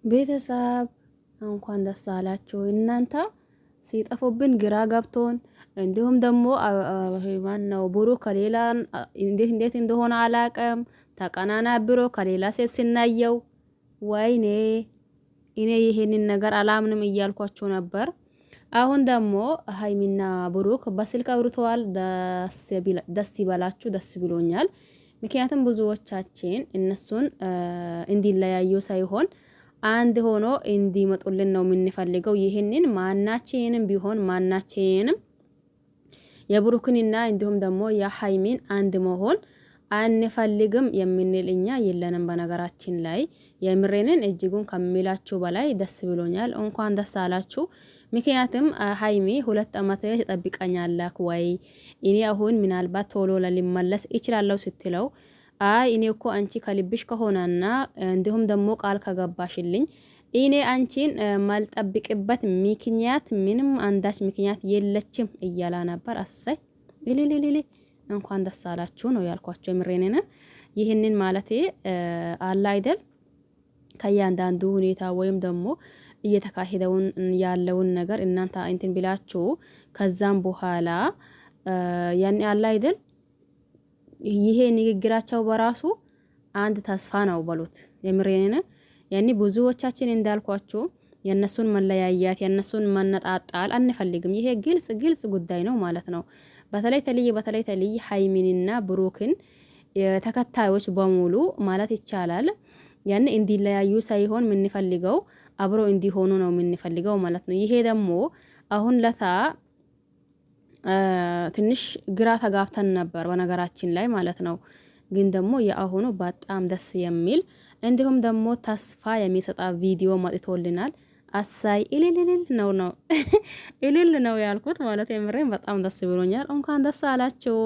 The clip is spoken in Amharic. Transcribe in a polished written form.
ቤተሰብ እንኳን ደስ አላችሁ። እናንተ ሲጠፉብን ግራ ገብቶን እንዲሁም ደግሞ ማን ነው ብሩክ ከሌላ እንዴት እንደሆነ አላቀም ተቀናናብሮ ከሌላ ሴት ሲናየው ወይኔ እኔ ይሄንን ነገር አላምንም እያልኳቸው ነበር። አሁን ደግሞ ሃይሚና ብሩክ በስልክ አውርተዋል። ደስ ይበላችሁ፣ ደስ ብሎኛል። ምክንያቱም ብዙዎቻችን እነሱን እንዲለያዩ ሳይሆን አንድ ሆኖ እንዲመጡልን ነው የምንፈልገው። ይሄንን ማናችንም ቢሆን ማናችንም የብሩክንና እንዲሁም ደግሞ የሃይሚን አንድ መሆን አንፈልግም የምንል እኛ የለንም። በነገራችን ላይ የምሬንን እጅጉን ከሚላችሁ በላይ ደስ ብሎኛል። እንኳን ደስ አላችሁ። ምክንያቱም ሃይሚ 2 አመት ተጠብቀኛለህ ወይ እኔ አሁን ምናልባት ቶሎ ለሊመለስ እችላለሁ ስትለው አይ እኔ እኮ አንቺ ከልብሽ ከሆነና እንዲሁም ደግሞ ቃል ከገባሽልኝ እኔ አንቺን ማልጠብቅበት ምክንያት ምንም አንዳች ምክንያት የለችም እያላ ነበር። አሰይ ሊሊሊሊ እንኳን ደስ አላችሁ ነው ያልኳቸው። ምሬኔና ይህንን ማለቴ አለ አይደል ከያንዳንዱ ሁኔታ ወይም ደግሞ እየተካሄደውን ያለውን ነገር እናንተ እንትን ብላችሁ ከዛም በኋላ ያኔ አለ አይደል ይሄ ንግግራቸው በራሱ አንድ ተስፋ ነው በሉት። የምሬኔና ያኔ ብዙዎቻችን እንዳልኳችሁ የነሱን መለያያት የነሱን መነጣጣል አንፈልግም። ይሄ ግልጽ ጉዳይ ነው ማለት ነው። በተለይ ተለይ ሃይሚንና ብሩክን ተከታዮች በሙሉ ማለት ይቻላል ያኔ እንዲለያዩ ሳይሆን የምንፈልገው አብሮ እንዲሆኑ ነው የምንፈልገው ማለት ነው። ይሄ ደግሞ አሁን ለታ ትንሽ ግራ ተጋብተን ነበር በነገራችን ላይ ማለት ነው። ግን ደግሞ የአሁኑ በጣም ደስ የሚል እንዲሁም ደግሞ ተስፋ የሚሰጣ ቪዲዮ መጥቶልናል። አሳይ እልል ነው ያልኩት ማለት የምሬን በጣም ደስ ብሎኛል። እንኳን ደስ አላችሁ።